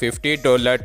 $50